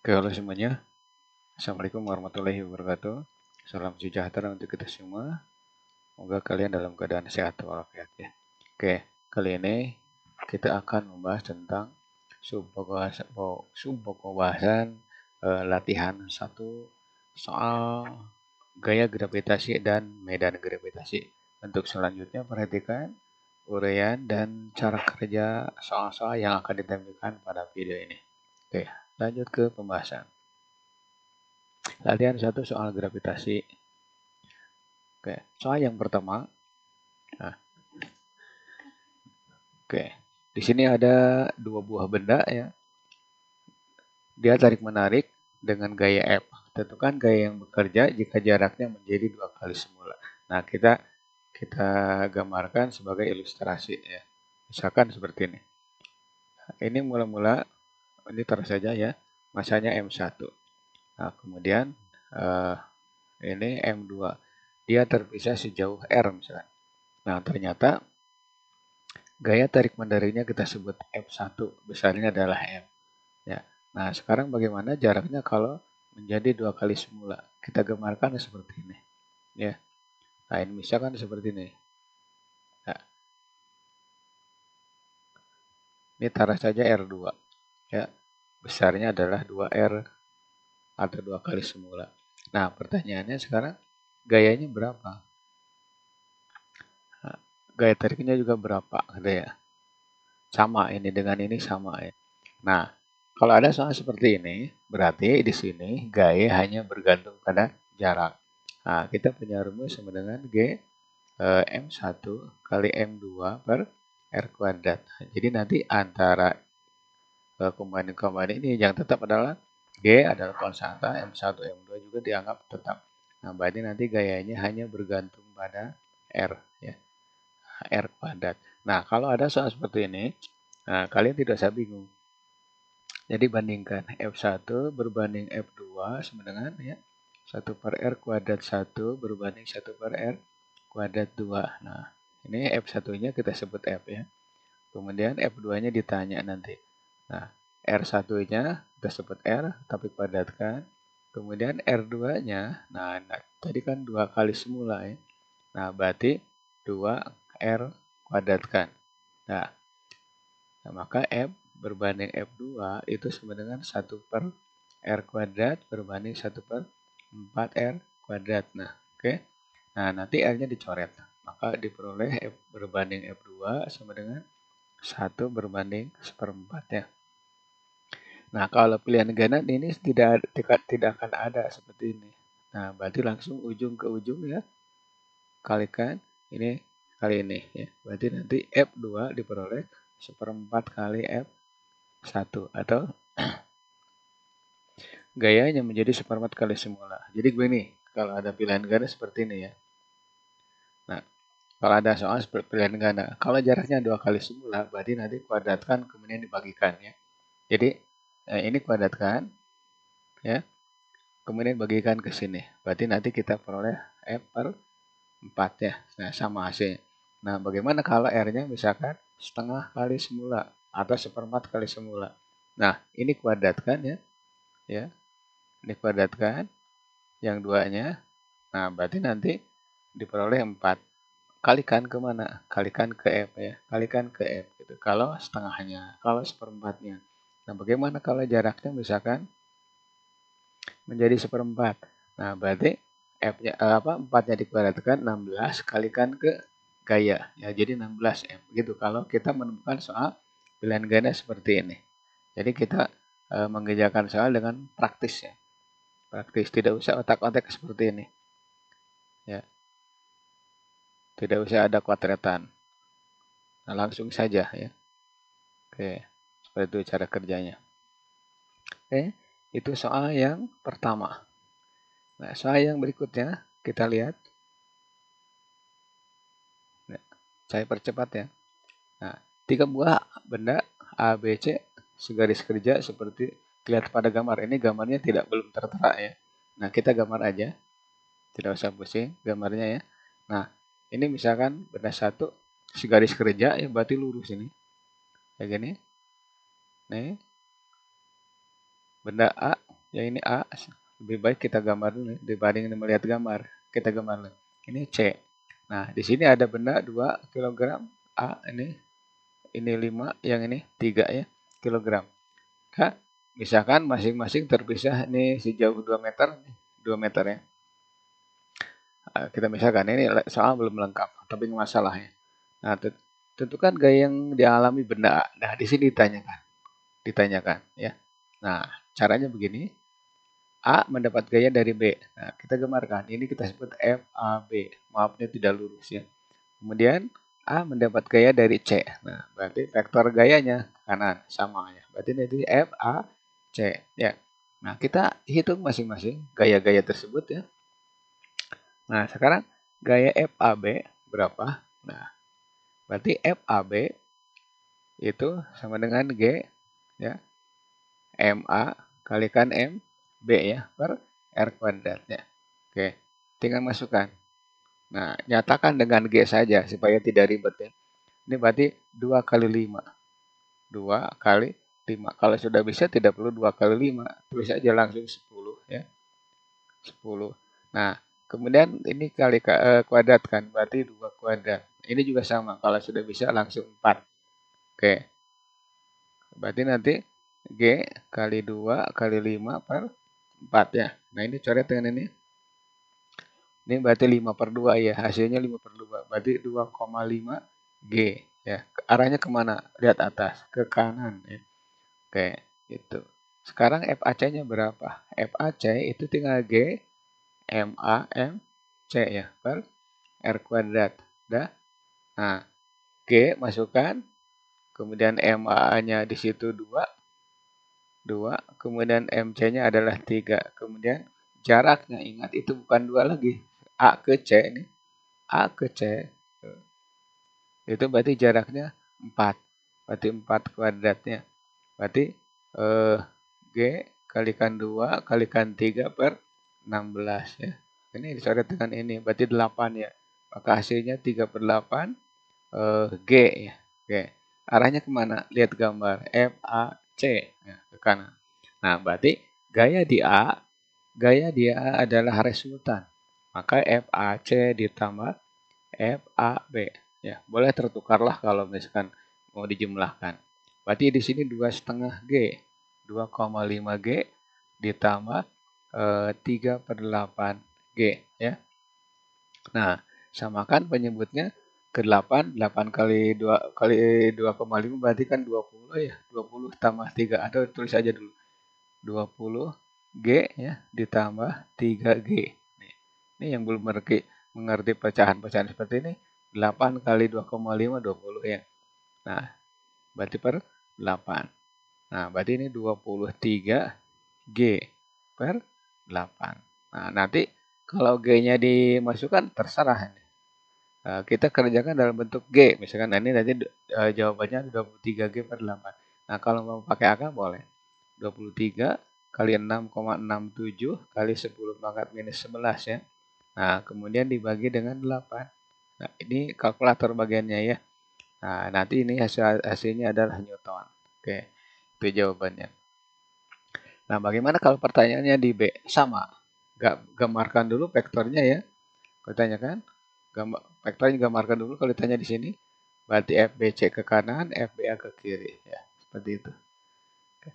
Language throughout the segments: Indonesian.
Oke, halo semuanya. Assalamualaikum warahmatullahi wabarakatuh. Salam sejahtera untuk kita semua. Semoga kalian dalam keadaan sehat walafiat ya. Oke, kali ini kita akan membahas tentang sub pembahasan latihan 1 soal gaya gravitasi dan medan gravitasi. Untuk selanjutnya perhatikan uraian dan cara kerja soal-soal yang akan ditampilkan pada video ini. Oke, lanjut ke pembahasan. Latihan 1 soal gravitasi. Oke, soal yang pertama. Nah, oke, di sini ada 2 buah benda ya. Dia tarik menarik dengan gaya F. Tentukan gaya yang bekerja jika jaraknya menjadi 2 kali semula. Nah, kita gambarkan sebagai ilustrasi ya. Misalkan seperti ini. Ini mula-mula ini taruh saja ya. Masanya M1. Nah, kemudian ini M2. Dia terpisah sejauh R misalkan. Nah, ternyata gaya tarik menariknya kita sebut F1, besarnya adalah M. Ya. Nah, sekarang bagaimana jaraknya kalau menjadi 2 kali semula? Kita gambarkan seperti ini. Ya. Nah, ini misalkan seperti ini. Nah, ini taruh saja R2. Ya. Besarnya adalah 2R atau 2 kali semula. Nah, pertanyaannya sekarang gayanya berapa? Nah, gaya tariknya juga berapa? Gitu ya. Sama ini dengan ini sama ya. Nah, kalau ada soal seperti ini, berarti di sini gaya hanya bergantung pada jarak. Nah, kita punya rumus sama dengan G M1 kali M2 per R kuadrat. Jadi nanti antara komponen-komponen ini yang tetap adalah G adalah konstanta, M1, M2 juga dianggap tetap. Nah, berarti nanti gayanya hanya bergantung pada R ya. R kuadrat. Nah, kalau ada soal seperti ini, nah, kalian tidak usah bingung. Jadi bandingkan F1 berbanding F2 sama dengan ya 1 per R kuadrat 1 berbanding 1 per R kuadrat 2. Nah, ini F1-nya kita sebut F ya. Kemudian F2-nya ditanya nanti. Nah, R1-nya kita sebut R tapi kuadratkan. Kemudian R2-nya, nah tadi kan 2 kali semula ya. Nah, berarti 2R kuadratkan. Nah, maka F berbanding F2 itu sama dengan 1 per R kuadrat berbanding 1 per 4R kuadrat. Nah, oke. Nah, nanti R-nya dicoret. Maka diperoleh F berbanding F2 sama dengan 1 berbanding 1/4 ya. Nah, kalau pilihan ganda ini tidak akan ada seperti ini. Nah, berarti langsung ujung ke ujung ya. Kalikan ini kali ini ya. Berarti nanti F2 diperoleh 1/4 kali F1 atau gayanya menjadi 1/4 kali semula. Jadi begini, kalau ada pilihan ganda seperti ini ya. Nah, kalau ada soal seperti pilihan ganda, kalau jaraknya 2 kali semula, berarti nanti kuadratkan kemudian dibagikan ya. Jadi ini kuadratkan ya, kemudian bagikan ke sini. Berarti nanti kita peroleh F per 4 ya. Nah, sama hasilnya. Nah, bagaimana kalau R-nya misalkan setengah kali semula atau 1/4 kali semula. Nah, ini kuadratkan ya. Ya. Ini kuadratkan yang duanya. Nah, berarti nanti diperoleh 4. Kalikan ke mana? Kalikan ke F ya. Kalikan ke F gitu. Kalau setengahnya, kalau 1/4-nya. Nah, bagaimana kalau jaraknya misalkan menjadi 1/4? Nah, berarti F-nya 4-nya dikuadratkan 16 kalikan ke gaya. Ya, jadi 16 M. Gitu kalau kita menemukan soal pilihan ganda seperti ini. Jadi kita mengerjakan soal dengan praktis ya. Praktis, tidak usah otak-otak seperti ini. Ya. Tidak usah ada kuadratan. Nah, langsung saja ya. Oke, seperti itu cara kerjanya. Oke, itu soal yang pertama. Nah, soal yang berikutnya kita lihat. Nah, saya percepat ya. Nah, 3 buah benda A, B, C segaris kerja seperti lihat pada gambar. Ini gambarnya belum tertera ya. Nah, kita gambar aja. Tidak usah pusing gambarnya ya. Nah, ini misalkan benda 1 segaris kerja ya berarti lurus ini. Kayak gini. Nih. Benda A Ya ini A, lebih baik kita gambar dulu dibanding melihat gambar. Kita gambar dulu. Ini C. Nah, di sini ada benda 2 kg A ini 5, yang ini 3 ya kilogram. Nah, misalkan masing-masing terpisah ini sejauh 2 meter, 2 meter ya. Kita misalkan ini soal belum lengkap, tapi masalahnya. Nah, tentukan gaya yang dialami benda A. Nah, di sini ditanyakan ya. Nah, caranya begini. A mendapat gaya dari B. Nah, kita gambarkan. Ini kita sebut FAB. Maafnya tidak lurus ya. Kemudian A mendapat gaya dari C. Nah, berarti vektor gayanya kanan sama ya. Berarti nanti FAC ya. Nah, kita hitung masing-masing gaya-gaya tersebut ya. Nah, sekarang gaya FAB berapa? Nah, berarti FAB itu sama dengan G ya. MA kalikan MB ya per R kuadrat ya. Oke, tinggal masukkan. Nah, nyatakan dengan G saja supaya tidak ribet ya. Ini berarti 2 kali 5. 2 kali 5. Kalau sudah bisa tidak perlu 2 kali 5. Tulis aja langsung 10 ya. 10. Nah, kemudian ini kali kuadrat kan. Berarti 2 kuadrat. Ini juga sama. Kalau sudah bisa langsung 4. Oke. Berarti nanti G kali 2 kali 5 per 4 ya. Nah, ini coret dengan ini. Ini berarti 5 per 2 ya. Hasilnya 5 per 2. Berarti 2,5 G ya. Arahnya kemana? Lihat atas. Ke kanan ya. Oke, itu. Sekarang FAC-nya berapa? FAC itu tinggal G MAMC ya per R kuadrat. Dah. Nah, G masukkan. Kemudian MA-nya di situ 2, kemudian MC-nya adalah 3. Kemudian jaraknya ingat itu bukan 2 lagi. A ke C ini. A ke C. Itu berarti jaraknya 4. Berarti 4 kuadratnya. Berarti G kalikan 2 kalikan 3 per 16 ya. Ini dicoret dengan ini. Berarti 8 ya. Maka hasilnya 3 per 8 G ya. Oke. Arahnya kemana? Lihat gambar. FAC ya, ke kanan. Nah, berarti gaya di A adalah resultan. Maka FAC ditambah FAB. Ya, boleh tertukarlah kalau misalkan mau dijumlahkan. Berarti di sini 2,5 G. 2,5 G ditambah 3 per 8 G. Ya. Nah, samakan penyebutnya ke 8. 8 kali 2 kali 2,5 berarti kan 20 ya. 20 tambah 3. Atau tulis aja dulu. 20 G ya ditambah 3G. Ini yang belum mengerti pecahan-pecahan seperti ini. 8 kali 2,5 20 ya. Nah, berarti per 8. Nah, berarti ini 23 G per 8. Nah, nanti kalau G-nya dimasukkan terserah ini. Kita kerjakan dalam bentuk G. Misalkan ini nanti jawabannya 23 G per 8. Nah, kalau mau pakai angka boleh. 23 kali 6,67 kali 10 pangkat minus 11 ya. Nah, kemudian dibagi dengan 8. Nah, ini kalkulator bagiannya ya. Nah, nanti ini hasilnya adalah Newton. Oke, itu jawabannya. Nah, bagaimana kalau pertanyaannya di B? Sama. Gambarkan dulu vektornya ya. Kalau ditanyakan, vektornya gambarkan dulu kalau ditanya di sini. Berarti FBC ke kanan, FBA ke kiri. Ya, seperti itu. Oke.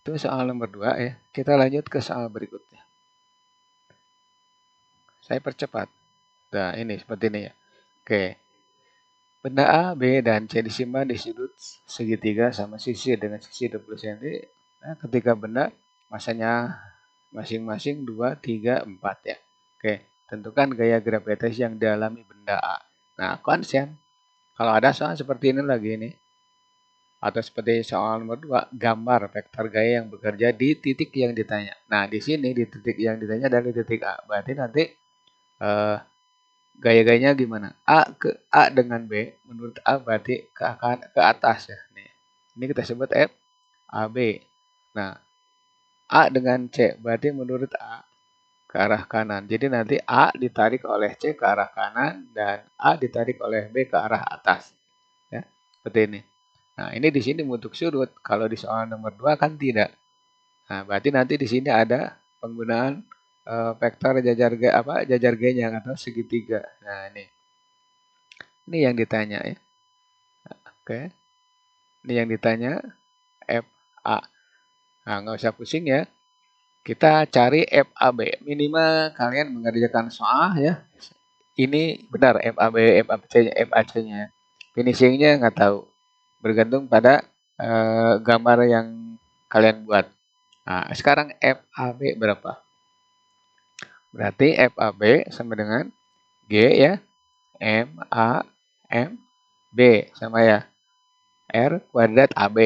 Itu soal nomor 2 ya. Kita lanjut ke soal berikutnya. Saya percepat. Nah, ini seperti ini ya. Oke. Benda A, B, dan C disimpan di sudut segitiga sama sisi dengan sisi 20 cm. Nah, ketika benda masanya masing-masing 2, 3, 4 ya. Oke, tentukan gaya gravitasi yang dialami benda A. Nah, konsen. Kalau ada soal seperti ini lagi ini, atau seperti soal nomor 2, gambar vektor gaya yang bekerja di titik yang ditanya. Nah, di sini di titik yang ditanya adalah titik A. Berarti nanti gaya-gayanya gimana? A dengan B, menurut A berarti ke atas ya. Ini kita sebut F AB. Nah, A dengan C berarti menurut A ke arah kanan. Jadi nanti A ditarik oleh C ke arah kanan dan A ditarik oleh B ke arah atas. Ya, seperti ini. Nah, ini di sini bentuk sudut. Kalau di soal nomor 2 kan tidak. Nah, berarti nanti di sini ada penggunaan vektor jajar G-nya atau segitiga. Nah, ini yang ditanya ya. Oke. Ini yang ditanya FA. Nah, nggak usah pusing ya. Kita cari FAB. Minimal kalian mengerjakan soal ya. Ini benar FAB, FAC-nya, FAC-nya. Finishingnya nggak tahu. Bergantung pada gambar yang kalian buat. Nah, sekarang FAB berapa? Berarti FAB sama dengan G ya. M sama ya. R kuadrat AB.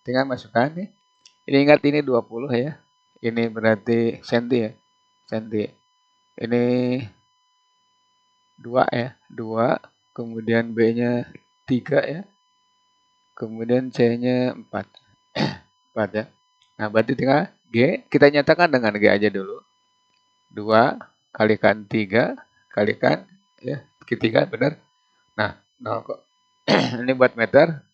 Tinggal masukkan nih. Ini ingat ini 20 ya. Ini berarti senti ya. Senti. Ini 2 ya. 2. Kemudian B-nya 3 ya. Kemudian C-nya 4. 4 ya. Nah, berarti tinggal G. Kita nyatakan dengan G aja dulu. 2 kalikan 3 kalikan ya. Ketiga benar. Nah, 0, ini buat meter.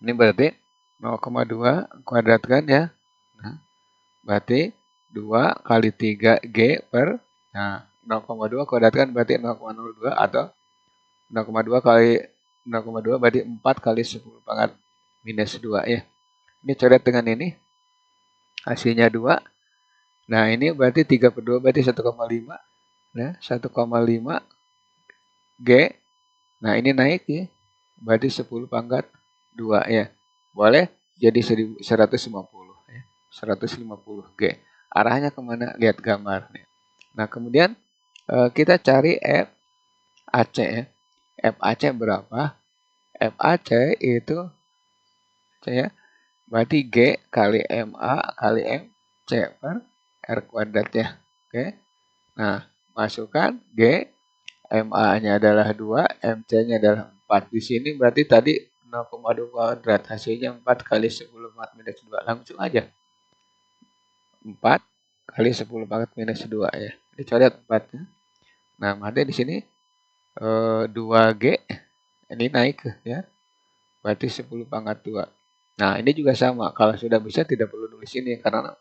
Ini berarti 0,2 kuadratkan ya. Nah, berarti 2 kali 3G per, nah 0,2 kuadratkan berarti 0,02 atau 0,2 kali 0,2 berarti 4 kali 10 pangkat minus 2 ya. Ini coret dengan ini. Hasilnya 2. Nah, ini berarti 3 per 2 berarti 1,5. Nah, 1,5 G. Nah, ini naik ya. Berarti 10 pangkat 2 ya. Boleh jadi 150 ya. 150 G. Arahnya kemana? Lihat gambar. Nah, kemudian kita cari FAC ya. FAC berapa? FAC itu ya, berarti G kali MA kali MC per R kuadrat ya. Oke. Nah, masukkan G, MA-nya adalah 2, MC-nya adalah 4. Di sini berarti tadi 0,2 kuadrat. Hasilnya 4 kali 10 pangkat minus 2. Langsung aja. 4 kali 10 pangkat minus 2 ya. Dicoret 4 ya. Nah, berarti di sini 2G ini naik ya. Berarti 10 pangkat 2. Nah, ini juga sama. Kalau sudah bisa tidak perlu nulis ini karena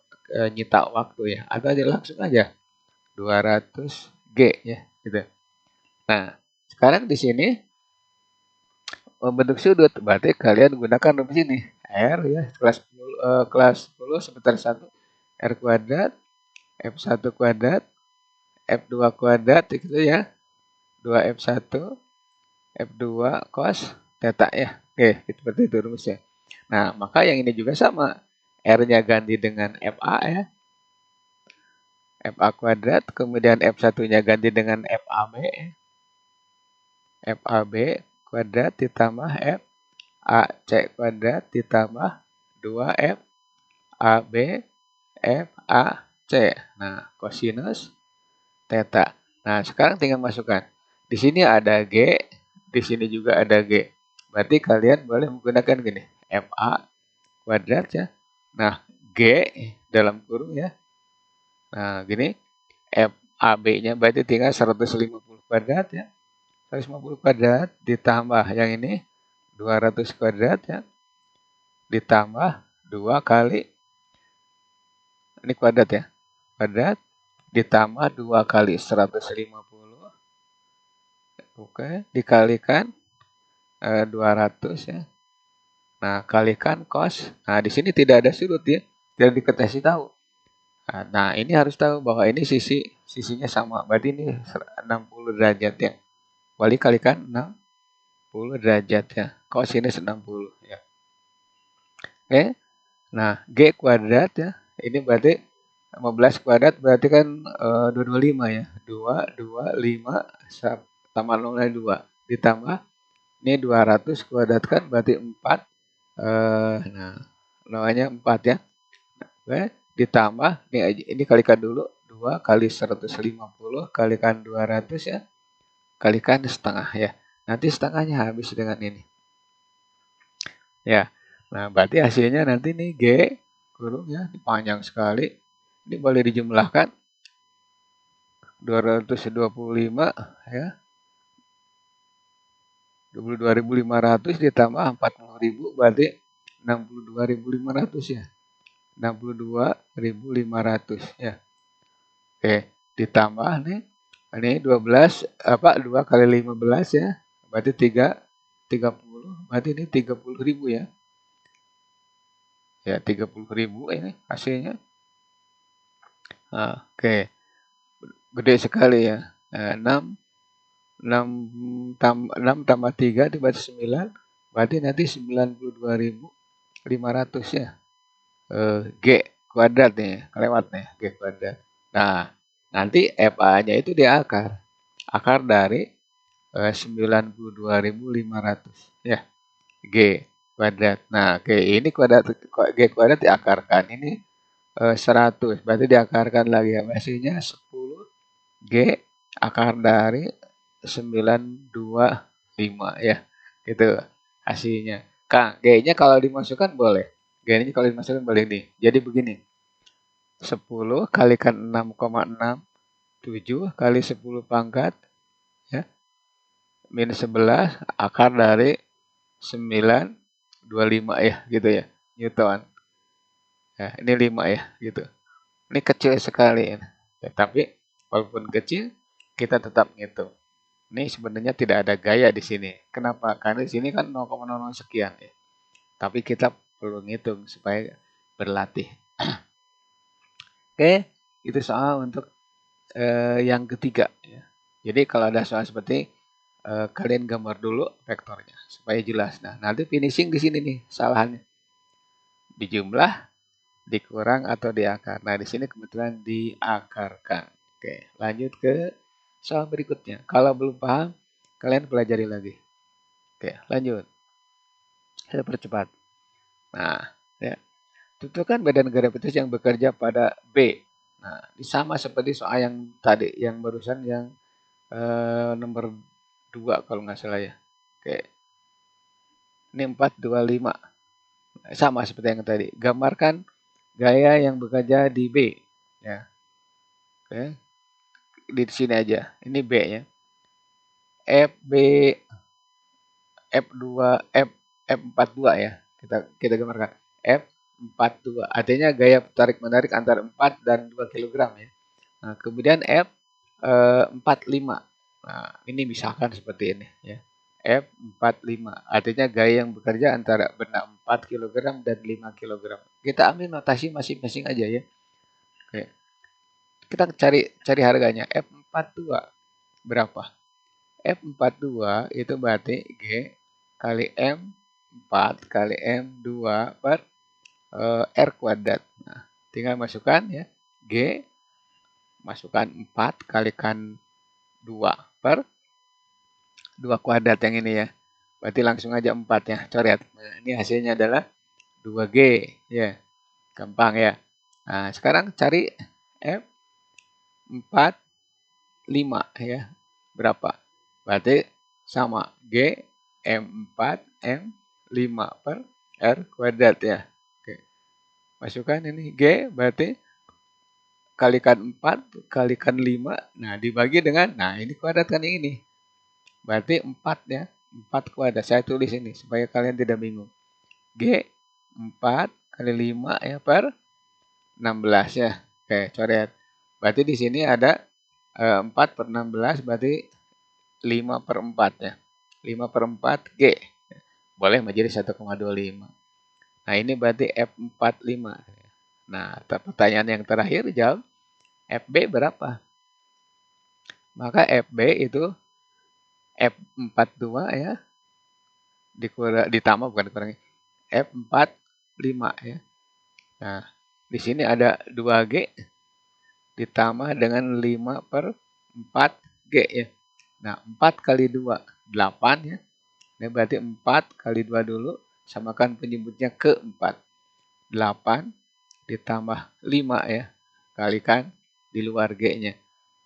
nyita waktu ya. Atau aja langsung aja 200G ya, gitu. Nah, sekarang di sini membentuk sudut. Berarti kalian gunakan rumus ini. R ya, kelas 10 semester 1 R kuadrat F1 kuadrat F2 kuadrat gitu ya. 2F1 F2 cos theta ya. Oke, seperti itu rumusnya. Nah, maka yang ini juga sama. R-nya ganti dengan FA ya. FA kuadrat, kemudian F1-nya ganti dengan FAB. FAB kuadrat ditambah FAC kuadrat ditambah 2FAB FAC. Nah, kosinus theta. Nah, sekarang tinggal masukkan. Di sini ada G, di sini juga ada G. Berarti kalian boleh menggunakan gini, FA kuadrat ya. Nah, G dalam kurung ya. Nah, gini, FAB-nya berarti tinggal 150 kuadrat ya. 150 kuadrat ditambah yang ini 200 kuadrat ya. Ditambah 2 kali, ini kuadrat ya. Kuadrat ditambah 2 kali 150. Oke, dikalikan 200 ya. Nah, kalikan cos. Nah, di sini tidak ada sudut ya. Tidak dikasih tahu. Nah, ini harus tahu bahwa ini sisinya sama. Berarti ini 60 derajat ya. Wali kalikan 60 derajat ya. Kosinus 60 ya. Oke. Nah, G kuadrat ya. Ini berarti 15 kuadrat berarti kan 225 ya. 225 tambah 0 2. Ditambah ini 200 kuadrat kan berarti 4. Nah, namanya 4 ya. Oke, ditambah ini kalikan dulu 2 kali 150 kalikan 200 ya. Kalikan setengah ya. Nanti setengahnya habis dengan ini. Ya. Nah, berarti hasilnya nanti nih G kurung ya, panjang sekali. Ini boleh dijumlahkan 225 ya. 22.500 ditambah 40.000 berarti 62.500 ya. 62.500 ya. Oke, ditambah nih ini 12 apa 2 kali 15 ya. Berarti 30, berarti ini 30.000 ya. Ya, 30.000 ini hasilnya. Nah, oke. Gede sekali ya. 6 tambah 3 dibagi 9 berarti nanti 92.500 ya. G kuadrat nih, kelewat nih G kuadrat. Nah, nanti FA-nya itu di akar. Akar dari 92.500 ya. G kuadrat. Nah, G ini kuadrat G kuadrat diakarkan. Ini 100, berarti diakarkan lagi ya. Hasilnya 10 G akar dari 925 ya. Gitu hasilnya. Kang, G-nya kalau dimasukkan boleh. G-nya kalau dimasukkan boleh nih. Jadi begini. 10 kalikan 6,67 kali 10 pangkat ya. Minus 11 akar dari 925 ya, gitu ya. Newton. Ya, ini 5 ya, gitu. Ini kecil sekali. Ya, tapi walaupun kecil, kita tetap ngitung. Ini sebenarnya tidak ada gaya di sini. Kenapa? Karena di sini kan 0,00 sekian ya. Tapi kita perlu ngitung supaya berlatih. Oke, itu soal untuk yang ketiga. Ya. Jadi kalau ada soal seperti kalian gambar dulu vektornya supaya jelas. Nah, nanti finishing di sini nih salahannya. Dijumlah, dikurang atau diakar. Nah, di sini kebetulan diakarkan. Oke, lanjut ke soal berikutnya. Kalau belum paham, kalian pelajari lagi. Oke, lanjut. Saya percepat. Nah, ya. Tentukan badan gravitasi yang bekerja pada B. Nah, ini sama seperti soal yang tadi, yang barusan yang nomor 2 kalau nggak salah ya. Oke. Ini 425. Sama seperti yang tadi. Gambarkan gaya yang bekerja di B. Ya. Oke. Di sini aja. Ini B ya. FB F2 F42 ya. Kita gambarkan. F42. Artinya gaya tarik menarik antara 4 dan 2 kg ya. Nah, kemudian F45. Nah, ini misalkan seperti ini ya. F45. Artinya gaya yang bekerja antara benda 4 kg dan 5 kg. Kita ambil notasi masing-masing aja ya. Oke. Kita cari harganya. F42 berapa? F42 itu berarti G kali M4 kali M2 per R kuadrat. Nah, tinggal masukkan ya. G masukkan 4 kalikan 2 per 2 kuadrat yang ini ya. Berarti langsung aja 4 ya, coret. Nah, ini hasilnya adalah 2G ya. Gampang ya. Nah, sekarang cari F45 ya. Berapa? Berarti sama G M4 M5 per R kuadrat ya. Oke. Masukkan ini G berarti kalikan 4 kalikan 5. Nah, dibagi dengan, nah ini kuadrat kan yang ini. Berarti 4 ya. 4 kuadrat. Saya tulis ini supaya kalian tidak bingung. G 4 kali 5 ya per 16 ya. Oke, coret. Berarti di sini ada 4 per 16 berarti 5 per 4 ya. 5 per 4 G. Boleh menjadi 1,25. Nah, ini berarti F45. Nah, pertanyaan yang terakhir jawab FB berapa? Maka FB itu F42 ya. Ditambah bukan dikurangi. F45 ya. Nah, di sini ada 2G ditambah dengan 5 per 4G ya. Nah, 4 kali 2, 8 ya. Ini berarti 4 kali 2 dulu, samakan penyebutnya ke 4. 8 ditambah 5 ya, kalikan di luar G-nya.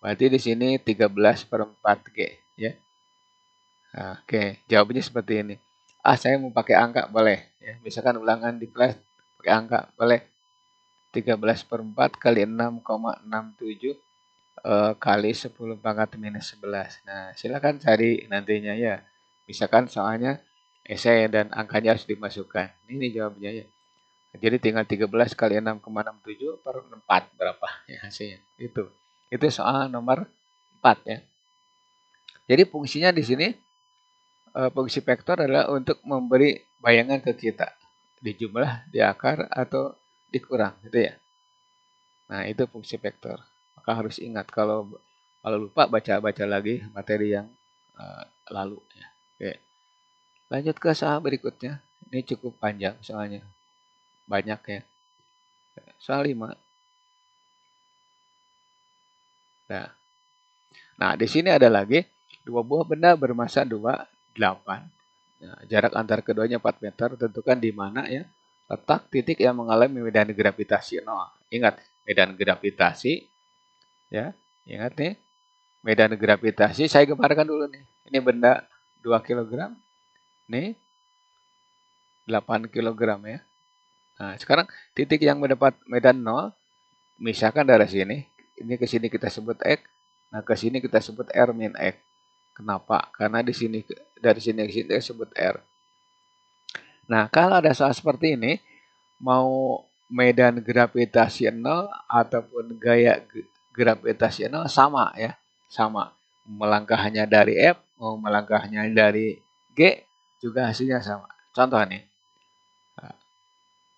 Berarti di sini 13 per 4G ya. Nah, oke, jawabannya seperti ini. Saya mau pakai angka, boleh. Ya, misalkan ulangan di kelas pakai angka, boleh. 13 per 4 kali 6,67 kali 10 pangkat minus 11. Nah, silakan cari nantinya ya. Misalkan soalnya esai dan angkanya harus dimasukkan. Ini jawabannya ya. Jadi tinggal 13 kali 6,67 per 4 berapa ya hasilnya. Itu soal nomor 4 ya. Jadi fungsinya di sini fungsi vektor adalah untuk memberi bayangan ke kita di jumlah, di akar atau dikurang gitu ya. Nah, itu fungsi vektor. Maka harus ingat kalau lupa baca-baca lagi materi yang lalu ya. Oke. Lanjut ke soal berikutnya. Ini cukup panjang soalnya. Banyak ya. Soal 5. Nah, di sini ada lagi dua buah benda bermasa 8. Nah, jarak antar keduanya 4 meter. Tentukan di mana ya letak titik yang mengalami medan gravitasi. Nah, ingat medan gravitasi ya. Ingat nih, medan gravitasi saya gambarkan dulu nih. Ini benda 2 kg. Nih 8 kg ya. Nah, sekarang titik yang mendapat medan 0, misalkan dari sini, ini ke sini kita sebut X, nah ke sini kita sebut R min X. Kenapa? Karena di sini dari sini ke sini kita sebut R. Nah, kalau ada soal seperti ini, mau medan gravitasi 0 ataupun gaya gravitasi 0 sama ya, sama. Melangkahnya dari F, mau melangkahnya dari G, juga hasilnya sama. Contoh nih,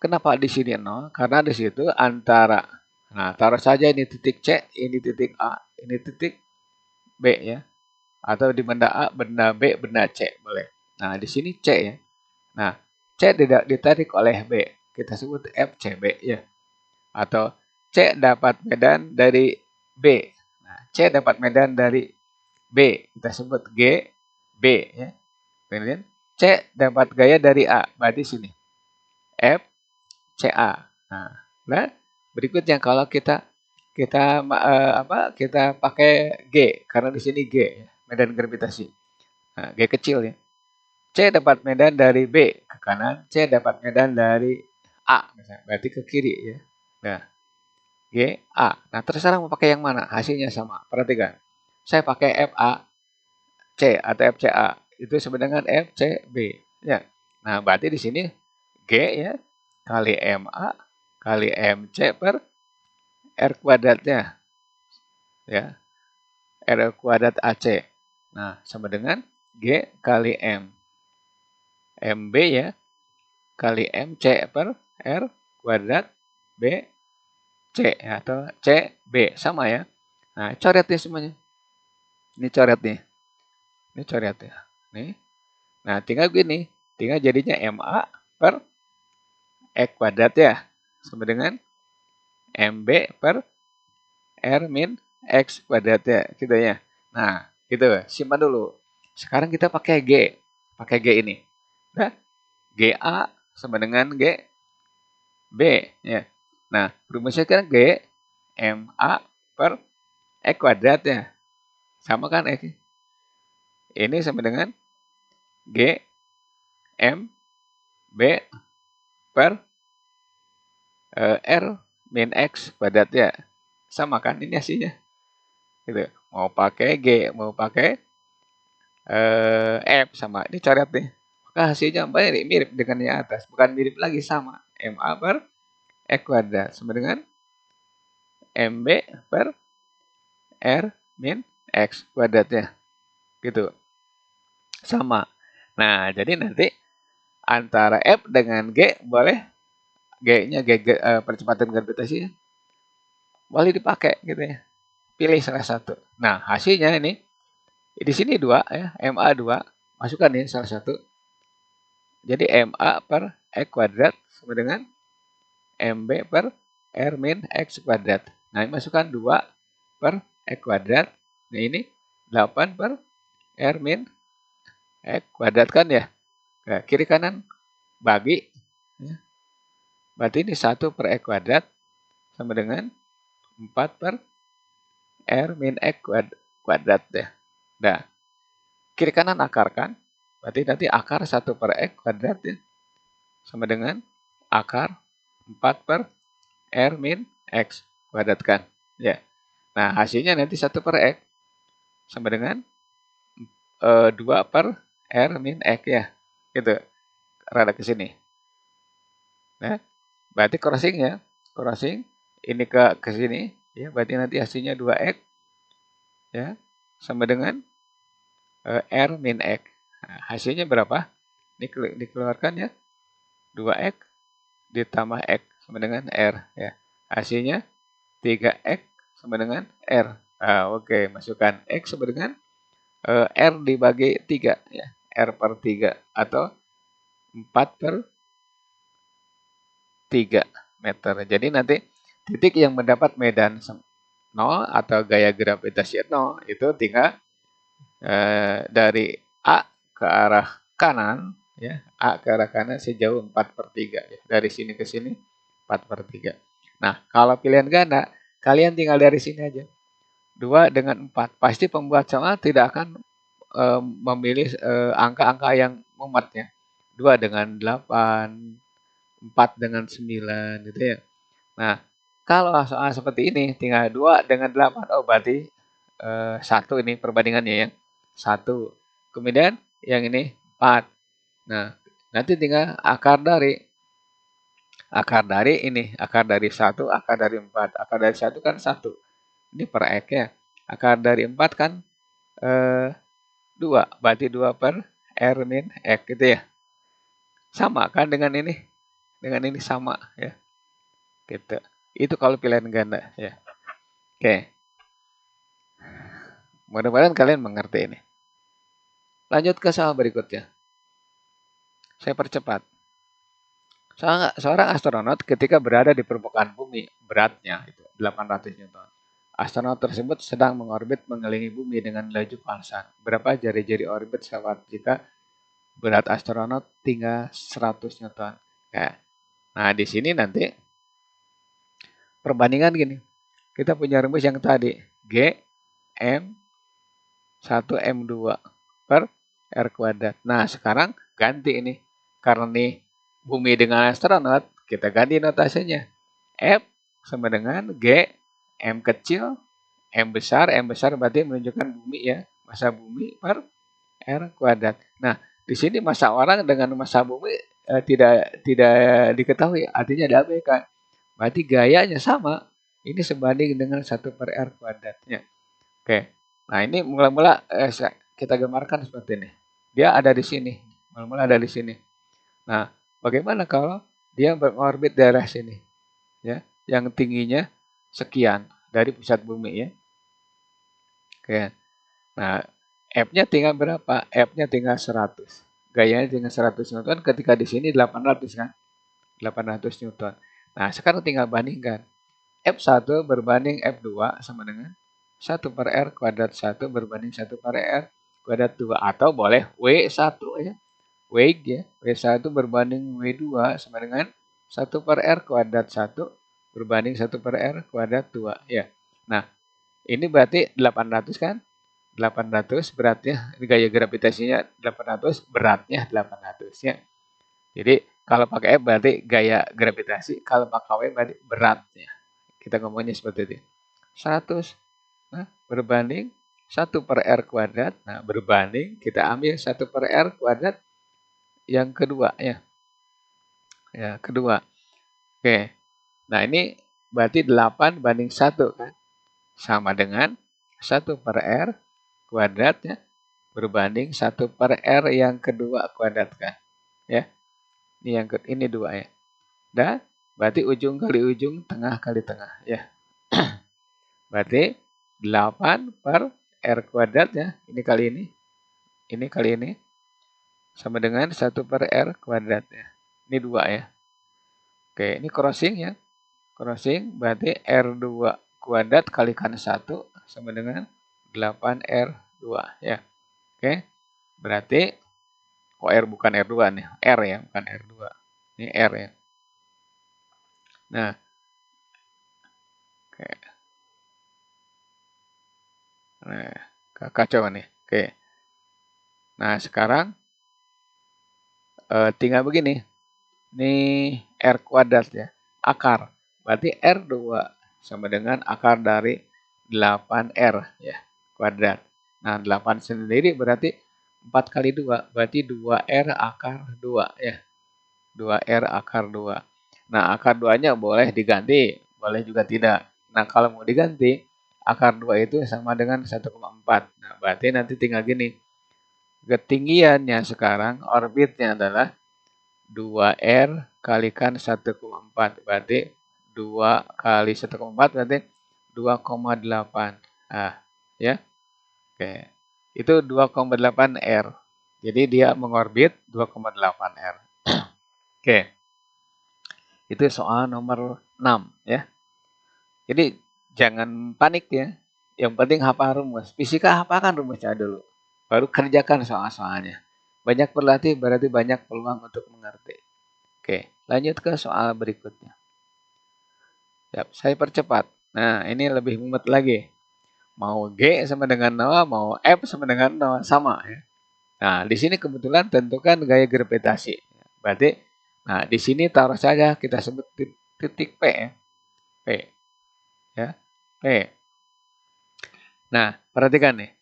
kenapa di sini 0? Karena di situ antara, nah taruh saja ini titik C, ini titik A, ini titik B ya. Atau di benda A, benda B, benda C boleh. Nah di sini C ya. Nah C tidak ditarik oleh B, kita sebut FCB ya. Atau C dapat medan dari B. Nah, C dapat medan dari B, kita sebut G, B ya. Kemudian C dapat gaya dari A, berarti sini F, CA. Nah, berikutnya kalau kita pakai G karena di sini G ya, medan gravitasi. Nah, G kecil ya. C dapat medan dari B ke kanan, C dapat medan dari A misalnya, berarti ke kiri ya. Nah, G, A. Nah, terserah mau pakai yang mana, hasilnya sama. Perhatikan. Saya pakai FA C atau FCA. Itu sama dengan FCB ya. Nah, berarti di sini G ya kali MA kali MC per R kuadratnya ya, R kuadrat AC. Nah, sama dengan G kali M. MB ya kali MC per R kuadrat B C atau CB sama ya. Nah, coret nih semuanya. Ini coret nih. Ini coret ya. Nih. Nah, tinggal gini. Tinggal jadinya MA per X kuadrat ya. Sama dengan MB per R min X kuadrat ya. Gitu ya. Nah, gitu. Simpan dulu. Sekarang kita pakai G. Pakai G ini. Nah, GA sama dengan GB ya. Nah, rumusnya kan G MA per X kuadrat ya. Sama kan X. Ini sama dengan G M B per R min X kuadrat ya. Sama kan ini hasilnya. Gitu. Mau pakai G, mau pakai F sama. Ini coret nih. Maka hasilnya mirip dengan yang atas. Bukan mirip lagi, sama. MA per X kuadrat sama dengan MB per R min X kuadrat ya. Gitu. Sama. Nah, jadi nanti antara F dengan G boleh G-nya percepatan gravitasi boleh dipakai gitu ya. Pilih salah satu. Nah, hasilnya ini di sini 2 ya, MA 2. Masukkan nih salah satu. Jadi MA per X kuadrat sama dengan MB per R min X kuadrat. Nah, ini masukkan 2 per X kuadrat. Nah, ini 8 per R min X kuadrat kan ya. Nah, kiri kanan bagi. Ya. Berarti ini 1 per X kuadrat sama dengan 4 per R min X kuadrat ya. Nah, kiri kanan akar kan. Berarti nanti akar 1 per X kuadrat ya. Sama dengan akar 4 per R min X kuadrat kan. Ya. Nah, hasilnya nanti 1 per X sama dengan 2 per R min X ya. Gitu. Rada ke sini. Nah, Berarti crossing ya. Crossing ini ke sini ya, berarti nanti hasilnya 2x ya sama dengan R min X. Nah, hasilnya berapa? Dikeluarkan ya. 2x ditambah X sama dengan R ya. Hasilnya 3x sama dengan R. Nah, oke, masukkan X sama dengan R dibagi 3 ya. R per 3 atau 4 per 3 meter. Jadi nanti titik yang mendapat medan 0 atau gaya gravitasi 0 itu tinggal dari A ke arah kanan ya, A ke arah kanan sejauh 4 per 3 ya. Dari sini ke sini 4 per 3. Nah, kalau pilihan ganda, kalian tinggal dari sini aja. 2 dengan 4. Pasti pembuat soal tidak akan memilih angka-angka yang mumet ya. 2 dengan 8, 4 dengan 9 gitu ya. Nah, kalau soal seperti ini tinggal 2 dengan 8. Oh, berarti 1 ini perbandingannya ya. 1. Kemudian yang ini 4. Nah, nanti tinggal akar dari ini, akar dari 1, akar dari 4. Akar dari 1 kan 1. Ini per X ya. Akar dari 4 kan 2. Berarti 2 per R min X gitu ya. Sama kan dengan ini. Dengan ini sama ya. Gitu. Itu kalau pilihan ganda ya. Oke. Mudah-mudahan kalian mengerti ini. Lanjut ke soal berikutnya. Saya percepat. Seorang astronot ketika berada di permukaan bumi, beratnya itu 800 Newton. Astronot tersebut sedang mengorbit mengelilingi bumi dengan laju pulsan. Berapa jari-jari orbit pesawat jika berat astronot tinggal 100 Newton? Ya. Nah, di sini nanti perbandingan gini. Kita punya rumus yang tadi. G, M, 1 M2 per R kuadrat. Nah, sekarang ganti ini. Karena nih bumi dengan astronot, kita ganti notasinya. F sama dengan G, M kecil, M besar berarti menunjukkan bumi ya. Massa bumi per R kuadrat. Nah, di sini massa orang dengan massa bumi tidak diketahui, artinya diabaikan. Berarti gayanya sama. Ini sebanding dengan 1 per R kuadratnya. Oke. Nah, ini mula-mula kita gambarkan seperti ini. Dia ada di sini. Mula-mula ada di sini. Nah, bagaimana kalau dia berorbit daerah sini? Ya, yang tingginya sekian dari pusat bumi ya. Oke. Nah, F-nya tinggal berapa? F-nya tinggal 100. Gayanya tinggal 100 Newton ketika di sini 800 kan? 800 Newton. Nah, sekarang tinggal bandingkan. F1 berbanding F2 sama dengan 1 per R kuadrat 1 berbanding 1 per R kuadrat 2. Atau boleh W1 ya. W ya. W1 berbanding W2 sama dengan 1 per R kuadrat 1 berbanding 1 per R kuadrat 2. Ya. Nah, ini berarti 800 kan? 800 beratnya, gaya gravitasinya 800, beratnya 800 ya. Jadi kalau pakai F berarti gaya gravitasi, kalau pakai W berarti beratnya. Kita ngomongnya seperti itu. 100 berbanding 1 per R kuadrat. Nah, berbanding kita ambil 1 per R kuadrat yang kedua ya. Ya, kedua. Oke. Nah, ini berarti 8 banding 1 kan. Sama dengan 1 per R kuadrat ya. Berbanding 1 per R yang kedua kuadrat kan. Ya. Ini 2 ya. Dan berarti ujung kali ujung, tengah kali tengah ya. Berarti 8 per R kuadrat ya. Ini kali ini. Ini kali ini. Sama dengan 1 per R kuadrat ya. Ini 2 ya. Oke, ini crossing ya. Crossing berarti R2 kuadrat kalikan 1 sama dengan 8R2 ya. Oke. Berarti R bukan R2 nih. R ya, bukan R2. Ini R ya. Nah. Oke. Nah, kacau nih. Oke. Nah, sekarang tinggal begini. Ini R kuadrat ya. Akar. Berarti R2 sama dengan akar dari 8R ya. Kuadrat. Nah, 8 sendiri berarti 4 kali 2. Berarti 2R akar 2 ya. 2R akar 2. Nah, akar 2-nya boleh diganti, boleh juga tidak. Nah, kalau mau diganti, akar 2 itu sama dengan 1,4. Nah, berarti nanti tinggal gini. Ketinggiannya sekarang, orbitnya adalah 2R kalikan 1,4. Berarti 2 kali 1,4 berarti 2,8. Nah, ya. Oke. Itu 2,8 R. Jadi dia mengorbit 2,8 R. Oke. Itu soal nomor 6 ya. Jadi jangan panik ya. Yang penting hafal rumus. Fisika hafalkan rumusnya dulu. Baru kerjakan soal-soalnya. Banyak berlatih berarti banyak peluang untuk mengerti. Oke, lanjut ke soal berikutnya. Yap, saya percepat. Nah, ini lebih mumet lagi. Mau G sama dengan 0, mau F sama dengan 0, sama ya. Nah, di sini kebetulan tentukan gaya gravitasi. Berarti, nah di sini taruh saja kita sebut titik P ya. P. Ya, P. Nah, perhatikan nih.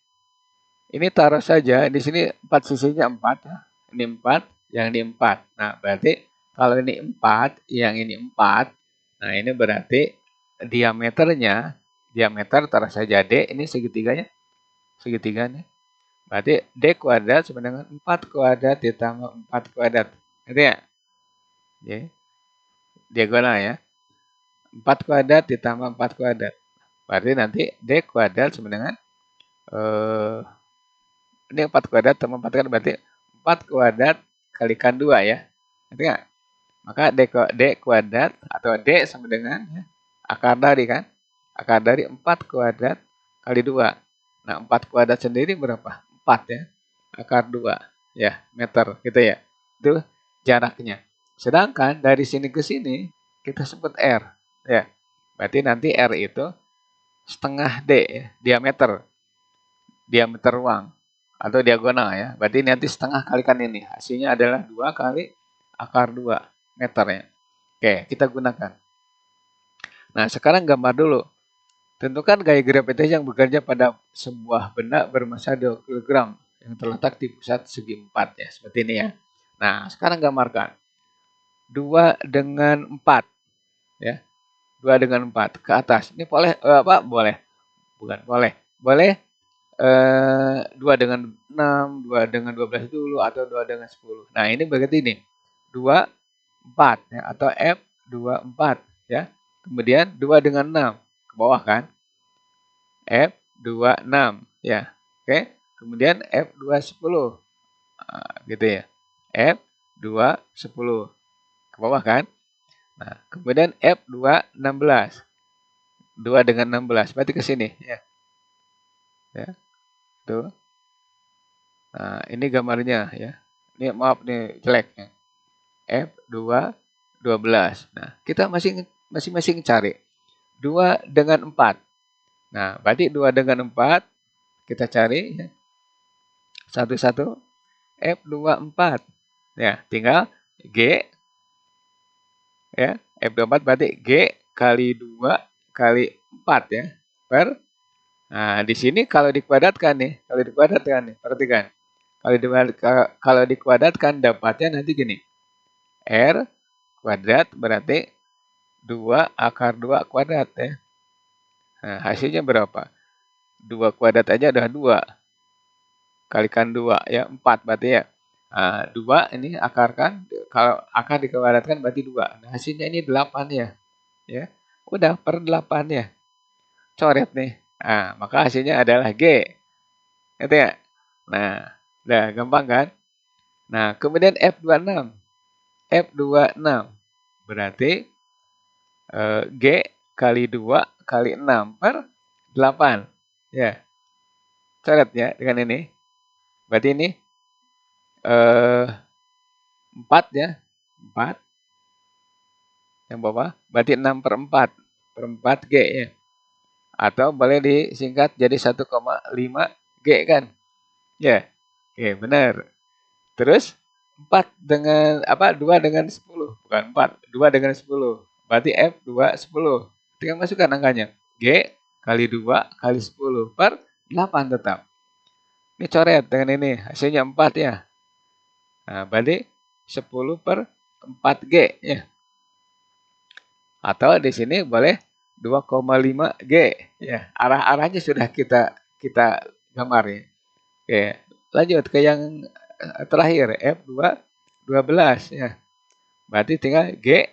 Ini taruh saja, di sini 4 sisinya 4 ya. Ini 4, yang ini 4. Nah, berarti kalau ini 4, yang ini 4. Nah, ini berarti diameter taruh saja D, ini segitiganya. Segitiganya. Berarti D kuadrat sama dengan 4 kuadrat ditambah 4 kuadrat. Ngerti ya? Ya. Diagonal ya. 4 kuadrat ditambah 4 kuadrat. Berarti nanti D kuadrat sama dengan ini 4 kuadrat tambah 4 kuadrat berarti 4 kuadrat kalikan 2 ya. Ngerti nggak? Maka D kuadrat atau D sama dengan ya, akar dari kan? Akar dari 4 kuadrat kali 2. Nah, 4 kuadrat sendiri berapa? 4 ya. Akar 2 ya, meter gitu ya. Itu jaraknya. Sedangkan dari sini ke sini kita sebut R ya. Berarti nanti R itu setengah D ya, diameter ruang atau diagonal ya. Berarti nanti setengah kalikan ini. Hasilnya adalah 2 kali akar 2 meter ya. Oke, kita gunakan. Nah, sekarang gambar dulu. Tentukan gaya gravitasi yang bekerja pada sebuah benda bermassa 2 kg yang terletak di pusat segi 4 ya, seperti ini ya. Nah, sekarang gambarkan 2 dengan 4 ya. 2 dengan 4 ke atas. Ini boleh apa? Boleh. Bukan boleh. Boleh 2 dengan 6, 2 dengan 12 dulu atau 2 dengan 10. Nah, ini berarti ini 2 4 ya atau F 2 4 ya. Kemudian 2 dengan 6 ke bawah kan? F26 ya. Oke. Kemudian F210. Nah, gitu ya. F210 ke bawah kan? Nah, kemudian F216. 2 dengan 16 berarti ke sini ya. Ya. Tuh. Nah, ini gambarnya ya. Ini maaf nih jelek ya. F212. Nah, kita masing-masing cari 2 dengan 4. Nah, berarti 2 dengan 4 kita cari ya. Satu-satu F24. Ya, tinggal G ya. F24 berarti G kali 2 kali 4 ya. Per. Nah, di sini kalau dikuadratkan nih, perhatikan. Kalau dikuadratkan dapatnya nanti gini. R kuadrat berarti 2 akar 2 kuadrat ya. Nah, hasilnya berapa? 2 kuadrat aja udah 2. Kalikan 2 ya, 4 berarti ya. Nah, 2 ini akar kan, kalau akar dikuadratkan berarti 2. Nah, hasilnya ini 8 ya. Ya. Udah per 8 ya. Coret nih. Nah, maka hasilnya adalah G. Ngerti ya? Nah, udah gampang kan? Nah, kemudian F26. F26 berarti G kali 2 kali 6 per 8. Ya. Coret ya dengan ini. Berarti ini 4 ya. 4. Yang bawah. Berarti 6 per 4. Per 4 G ya. Atau boleh disingkat jadi 1,5 G kan. Ya. Oke, benar. Terus 4 dengan apa? 2 dengan 10. Bukan 4. 2 dengan 10. Berarti F210. Tinggal masukkan angkanya. G kali 2 kali 10 per 8 tetap. Ini coret dengan ini. Hasilnya 4 ya. Nah, berarti 10 per 4G ya. Atau di sini boleh 2,5 G. Ya, arah-arahnya sudah kita gambar ya. Oke, lanjut ke yang terakhir F2 12 ya. Berarti tinggal G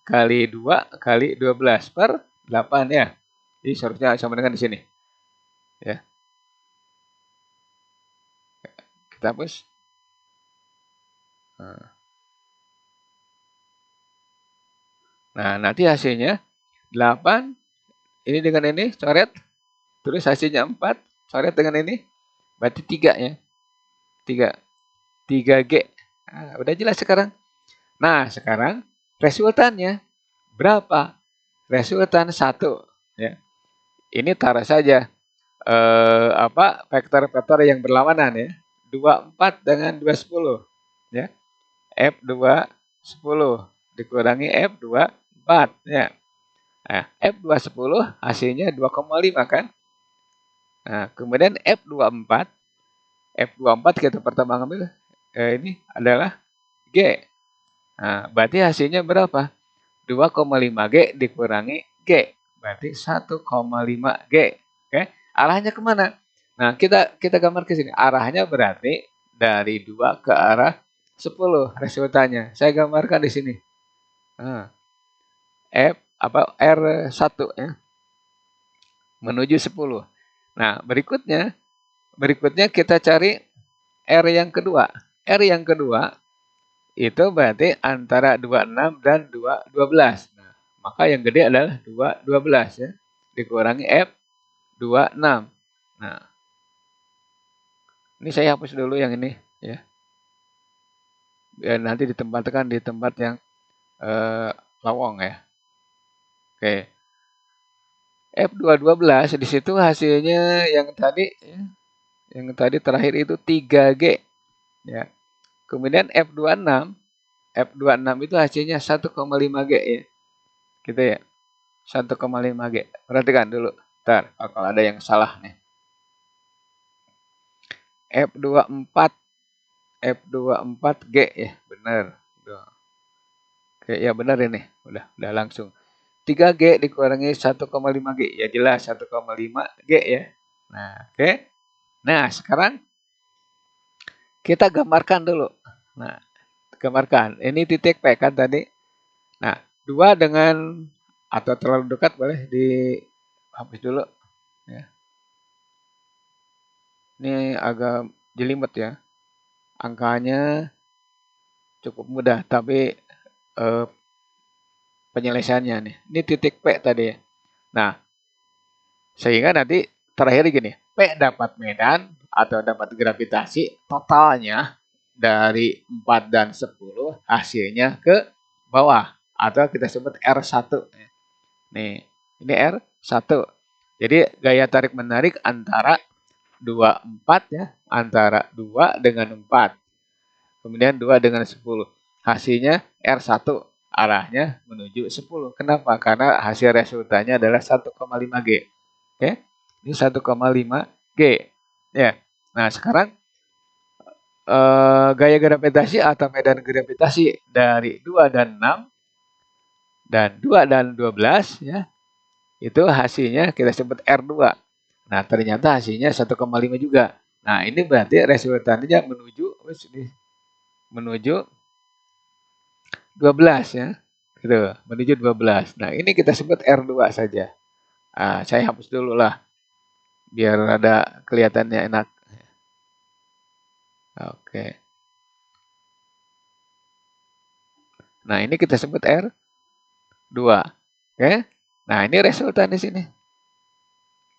kali 2 kali 12 per 8 ya. Jadi seharusnya sama dengan di sini. Ya. Kita hapus. Nah, nanti hasilnya 8 ini dengan ini coret. Terus hasilnya 4 coret dengan ini. Berarti 3 ya. 3G. Nah, udah jelas sekarang. Nah, sekarang resultannya berapa? Resultan 1 ya. Ini taruh saja vektor-vektor yang berlawanan ya. 24 dengan 210 ya. F2 10 dikurangi F2 4 ya. Nah, F2 10 hasilnya 2,5 kan? Nah, kemudian F24 kita pertama ambil ini adalah G. Nah, berarti hasilnya berapa? 2,5 G dikurangi G. Berarti 1,5 G. Oke, arahnya kemana? Nah, kita gambar ke sini. Arahnya berarti dari 2 ke arah 10 resultannya. Saya gambarkan di sini. Nah, R1 ya. Menuju 10. Nah, berikutnya kita cari R yang kedua. R yang kedua itu berarti antara 26 dan 12. Nah, maka yang gede adalah 12 ya. Dikurangi F26. Nah, ini saya hapus dulu yang ini ya. Biar nanti ditempatkan di tempat yang lowong ya. Oke. F212 di situ hasilnya yang tadi ya, yang tadi terakhir itu 3G ya. Kemudian F26 itu hasilnya 1,5G ya. Gitu ya. 1,5G. Perhatikan dulu. Ntar kalau ada yang salah nih. F24G ya, benar. Oke, ya benar ini. Udah langsung. 3G dikurangi 1,5G. Ya jelas 1,5G ya. Nah, oke. Nah, sekarang kita gambarkan dulu. Nah, gambarkan. Ini titik P kan tadi. Nah, 2 dengan atau terlalu dekat boleh dihapus dulu ya. Ini agak jelimet ya. Angkanya cukup mudah, tapi penyelesaiannya nih. Ini titik P tadi ya. Nah, sehingga nanti terakhir gini, P dapat medan atau dapat gravitasi, totalnya dari 4 dan 10 hasilnya ke bawah atau kita sebut R1. Nih, ini R1. Jadi gaya tarik menarik antara 24 ya, antara 2 dengan 4. Kemudian 2 dengan 10. Hasilnya R1, arahnya menuju 10. Kenapa? Karena hasil resultannya adalah 1,5G. Oke? Ini 1,5G. Ya. Nah, sekarang gaya gravitasi atau medan gravitasi dari 2 dan 6 dan 2 dan 12 ya. Itu hasilnya kita sebut R2. Nah, ternyata hasilnya 1,5 juga. Nah, ini berarti resultannya menuju 12 ya. Gitu, menuju 12. Nah, ini kita sebut R2 saja. Nah, saya hapus dulu lah. Biar ada kelihatannya enak. Oke. Nah, ini kita sebut R2. Oke. Nah, ini resultan di sini.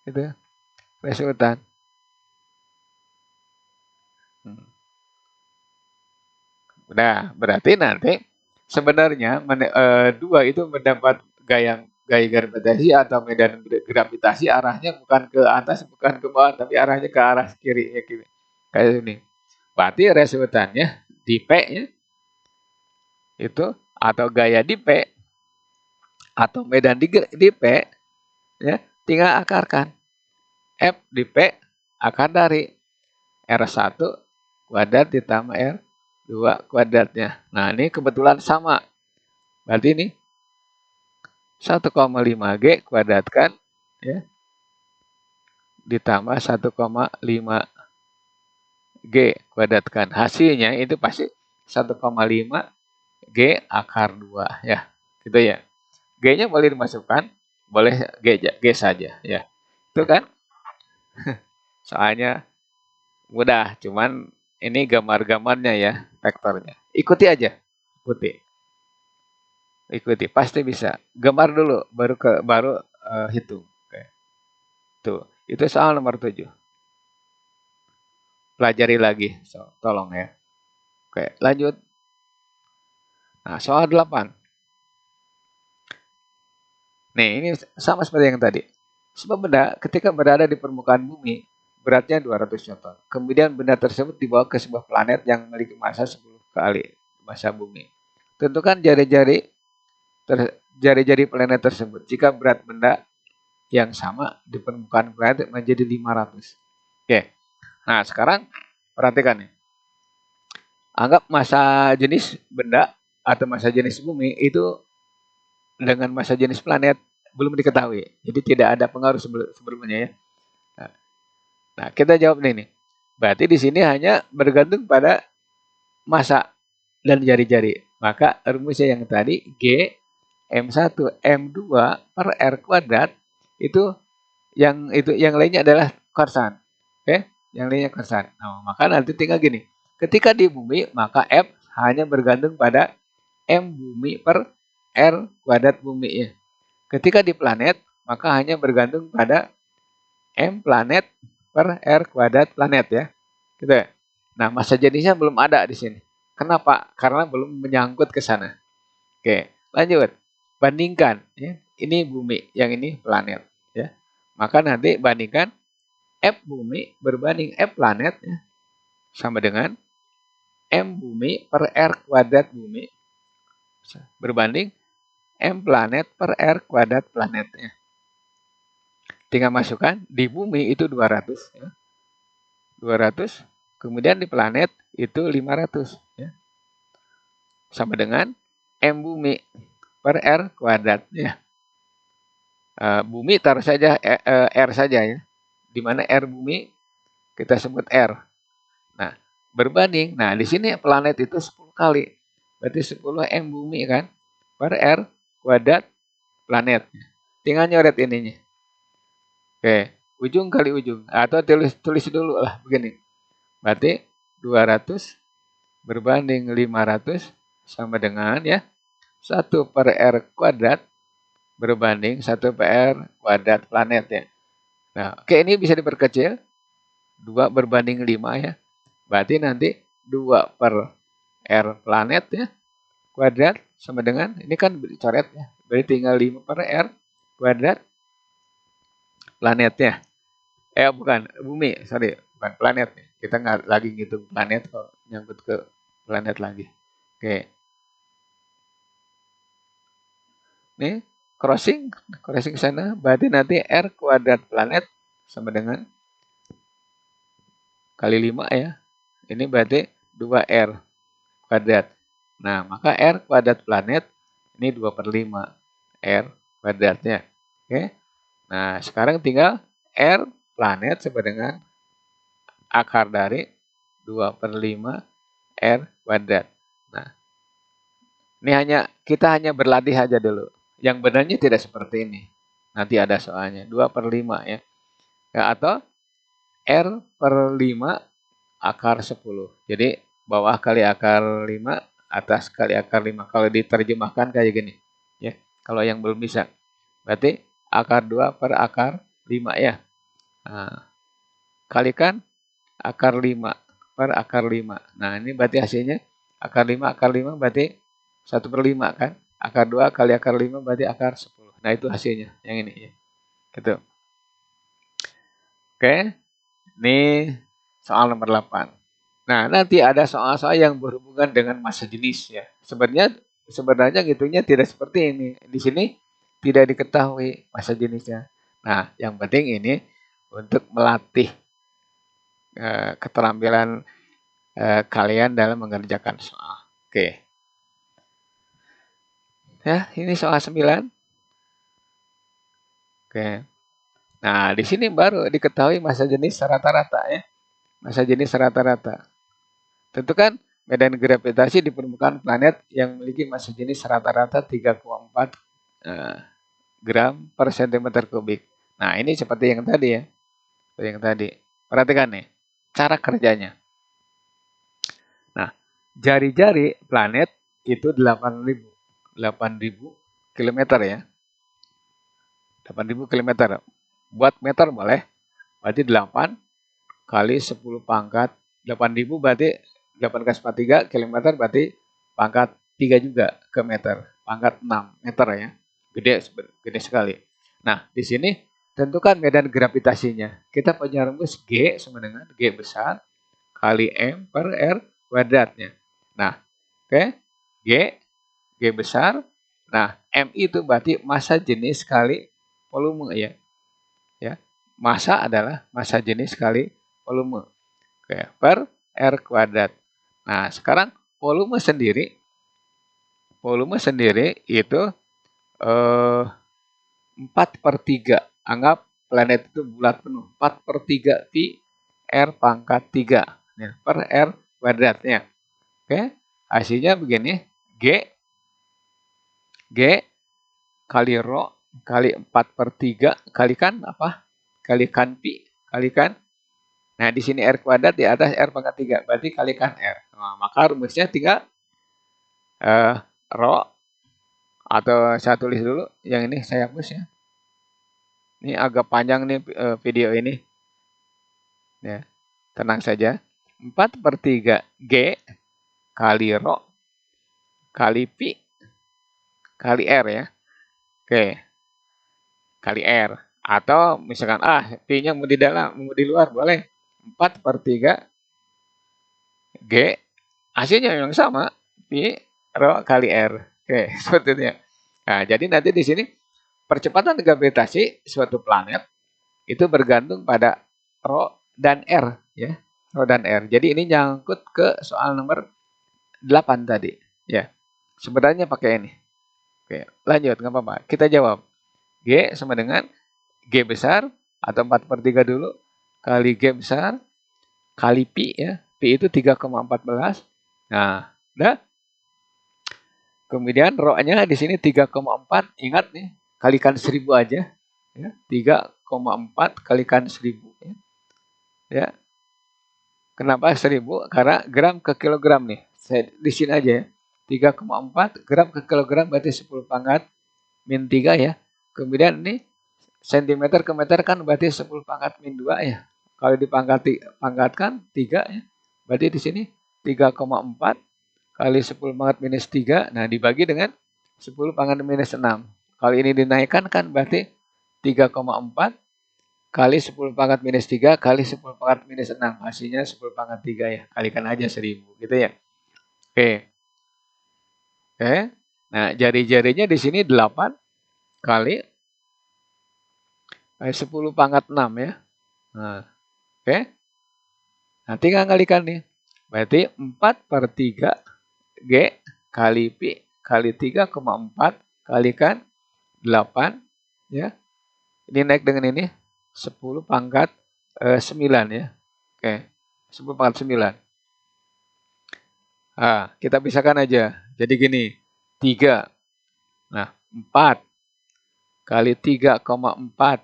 Gitu. Resultan. Nah, berarti nanti sebenarnya 2 itu mendapat gaya gravitasi atau medan gravitasi arahnya bukan ke atas, bukan ke bawah, tapi arahnya ke arah kiri ya kiri. Kayak ini. Berarti resultannya di P ya, itu atau gaya di P atau medan di P ya, tinggal akarkan. F di P akar dari R1 kuadrat ditambah R2 kuadratnya. Nah, ini kebetulan sama. Berarti ini 1,5G kuadratkan ya ditambah 1,5G kuadratkan. Hasilnya itu pasti 1,5G akar 2 ya. Gitu ya. G-nya boleh dimasukkan, boleh G saja ya. Itu kan soalnya mudah, cuman ini gambar-gambarnya ya, vektornya. Ikuti aja. Ikuti, pasti bisa. Gambar dulu baru hitung. Oke. Tuh, itu soal nomor 7. Pelajari lagi, tolong ya. Oke, lanjut. Nah, soal 8. Nih, ini sama seperti yang tadi. Sebuah benda ketika berada di permukaan bumi, beratnya 200 Newton. Kemudian benda tersebut dibawa ke sebuah planet yang memiliki massa 10 kali massa bumi. Tentukan jari-jari planet tersebut. Jika berat benda yang sama di permukaan planet menjadi 500. Oke. Nah, sekarang perhatikan nih. Anggap massa jenis benda atau massa jenis bumi itu dengan massa jenis planet belum diketahui. Jadi tidak ada pengaruh sebelumnya ya. Nah, kita jawab nih. Berarti di sini hanya bergantung pada massa dan jari-jari. Maka rumusnya yang tadi G M1 M2 per R kuadrat itu yang lainnya adalah konsan. Oke? Yang lainnya konsan. Nah, maka nanti tinggal gini. Ketika di bumi, maka F hanya bergantung pada M bumi per R kuadrat bumi ya. Ketika di planet, maka hanya bergantung pada M planet per R kuadrat planet ya. Gitu ya. Nah, massa jenisnya belum ada di sini. Kenapa? Karena belum menyangkut ke sana. Oke, lanjut. Bandingkan ya. Ini bumi, yang ini planet ya. Maka nanti bandingkan F bumi berbanding F planet ya, sama dengan M bumi per R kuadrat bumi berbanding M planet per R kuadrat planetnya. Tinggal masukkan, di bumi itu 200 ya. 200, kemudian di planet itu 500 ya. Sama dengan M bumi per R kuadrat ya. Bumi taruh saja R saja ya. Di mana R bumi kita sebut R. Nah, berbanding. Nah, di sini planet itu 10 kali. Berarti 10 M bumi kan per R kuadrat planet. Tinggal nyoret ininya. Oke, ujung kali ujung atau tulis dulu lah begini. Berarti 200 berbanding 500 sama dengan ya 1 per R kuadrat berbanding 1 per R kuadrat planet ya. Nah, oke, ini bisa diperkecil. 2 berbanding 5 ya. Berarti nanti 2 per R planet ya kuadrat sama dengan, ini kan dicoret ya. Berarti tinggal 5 per R kuadrat planetnya. Bukan, bumi, sorry. Bukan planet. Kita nggak lagi ngitung planet kok, nyangkut ke planet lagi. Oke. Nih, crossing ke sana. Berarti nanti R kuadrat planet sama dengan kali 5 ya. Ini berarti 2R kuadrat. Nah, maka R kuadrat planet ini 2 per 5 R kuadratnya. Oke. Nah, sekarang tinggal R planet sama dengan akar dari 2 per 5 R kuadrat. Nah, ini kita hanya berlatih aja dulu. Yang benarnya tidak seperti ini. Nanti ada soalnya. 2 per 5 ya. Atau R per 5 akar 10. Jadi bawah kali akar 5, atas kali akar 5. Kalau diterjemahkan kayak gini. Ya. Kalau yang belum bisa. Berarti akar 2 per akar 5 ya. Nah, kalikan akar 5 per akar 5. Nah, ini berarti hasilnya akar 5 berarti 1 per 5 kan. Akar 2 kali akar 5 berarti akar 10. Nah, itu hasilnya. Yang ini ya. Gitu. Oke. Ini soal nomor 8. Nah, nanti ada soal-soal yang berhubungan dengan massa jenis ya. Sebenarnya gitunya tidak seperti ini. Di sini tidak diketahui massa jenisnya. Nah, yang penting ini untuk melatih keterampilan kalian dalam mengerjakan soal. Oke. Ya, ini soal 9. Oke. Nah, di sini baru diketahui massa jenis rata-rata ya. Massa jenis rata-rata. Tentu kan medan gravitasi di permukaan planet yang memiliki massa jenis rata-rata 3,4 gram per cm kubik. Nah, ini seperti yang tadi ya. Seperti yang tadi. Perhatikan nih, cara kerjanya. Nah, jari-jari planet itu 8.000 km ya. 8.000 km. Buat meter boleh. Berarti 8 kali 10 pangkat 8.000 berarti 8 kali 3 km berarti pangkat 3 juga ke meter. Pangkat 6 meter ya. Gede sekali. Nah, di sini tentukan medan gravitasinya. Kita punya rumus G sama dengan G besar kali M per R kuadratnya. Nah, oke. G besar. Nah, M itu berarti massa jenis kali volume ya. Ya. Massa adalah massa jenis kali volume. Oke, per R kuadrat. Nah, sekarang volume sendiri itu 4/3. Anggap planet itu bulat penuh. 4/3 pi R pangkat 3 ya, per R kuadratnya. Oke, hasilnya begini. G kali rho kali 4/3 kalikan apa? Kalikan pi, kalikan. Nah, di sini R kuadrat, di atas R pangkat 3. Berarti kalikan R. Nah, maka rumusnya tinggal rho, atau saya tulis dulu. Yang ini saya hapus ya. Ini agak panjang nih video ini. Ya, tenang saja. 4/3 G kali rho kali pi kali R ya. Oke. Kali R. Atau misalkan pi-nya mau di dalam, mau di luar, boleh. 4/3 G, hasilnya yang sama, pi rho kali R. Oke, seperti itu ya. Nah, jadi nanti di sini percepatan gravitasi suatu planet itu bergantung pada rho dan R ya. Rho dan R. Jadi ini nyangkut ke soal nomor 8 tadi ya. Sebenarnya pakai ini. Oke, lanjut, nggak apa-apa. Kita jawab. G sama dengan G besar atau 4/3 dulu kali G besar kali pi ya. Pi itu 3,14. Nah, udah. Kemudian rho-nya di sini 3,4. Ingat nih, kalikan 1000 aja ya. 3,4 kalikan 1000 ya. Ya. Kenapa 1000? Karena gram ke kilogram nih. Saya di sini aja ya. 3,4 gram ke kilogram berarti 10 pangkat min 3 ya. Kemudian ini sentimeter ke meter kan berarti 10 pangkat min 2 ya. Kalau dipangkatkan 3 ya. Berarti di sini 3,4 kali 10 pangkat minus 3. Nah, dibagi dengan 10 pangkat minus 6. Kalau ini dinaikkan kan berarti 3,4 kali 10 pangkat minus 3 kali 10 pangkat minus 6. Hasilnya 10 pangkat 3 ya. Kalikan aja 1000 gitu ya. Oke. Oke. Nah, jari-jarinya di sini 8 kali 10 pangkat 6 ya. Nah, oke. Nah, tinggal kalikan nih. Berarti 4/3 G kali pi kali 3,4 kalikan 8 ya. Ini naik dengan ini 10 pangkat 9 ya. Oke. 10 pangkat 9. Nah, kita pisahkan aja. Jadi gini, 3. Nah, 4 kali 3,4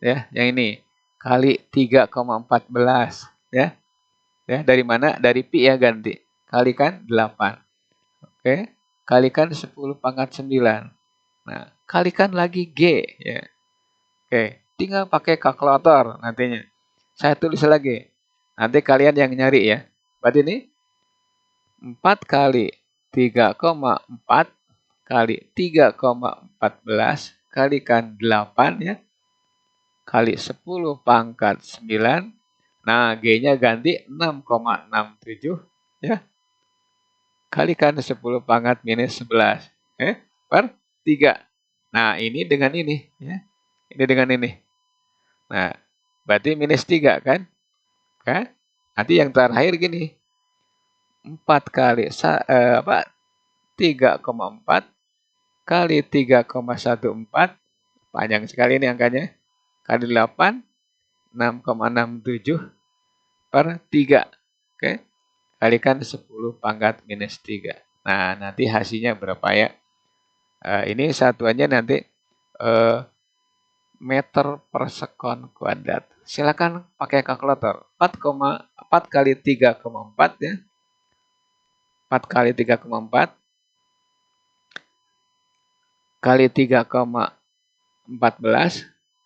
ya, yang ini kali 3,14 ya. Ya, dari mana? Dari pi ya, ganti. Kalikan 8. Oke. Kalikan 10 pangkat 9. Nah, kalikan lagi G ya. Oke, tinggal pakai kalkulator nantinya. Saya tulis lagi. Nanti kalian yang nyari ya. Berarti ini 4 kali 3,4 kali 3,14 kalikan 8 ya. Kali 10 pangkat 9. Nah, G-nya ganti 6,67 ya. Kalikan 10 pangkat minus 11 per 3. Nah, ini dengan ini ya. Ini dengan ini. Nah, berarti minus 3 kan? Kan? Nanti yang terakhir gini. 4 kali 3,4 kali 3,14 Panjang sekali ini angkanya. Kali 8, 6,67 per 3. Oke. Kalikan 10 pangkat minus 3. Nah, nanti hasilnya berapa ya? Ini satuannya nanti meter per sekon kuadrat. Silakan pakai kalkulator. 4 kali 3,4 ya. 4 kali 3,4 kali 3,14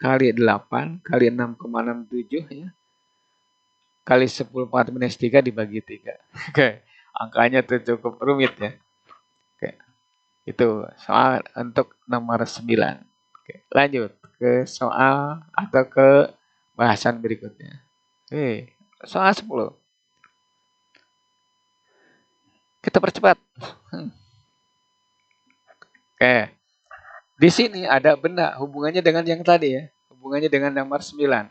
kali 8 kali 6,67 ya. Kali 10 pangkat minus 3 dibagi 3. Oke, angkanya tuh cukup rumit ya. Oke, itu soal untuk nomor 9. Oke, lanjut ke soal atau ke bahasan berikutnya. Oke, soal 10. Kita percepat. Oke, di sini ada benda hubungannya dengan yang tadi ya. Hubungannya dengan nomor 9.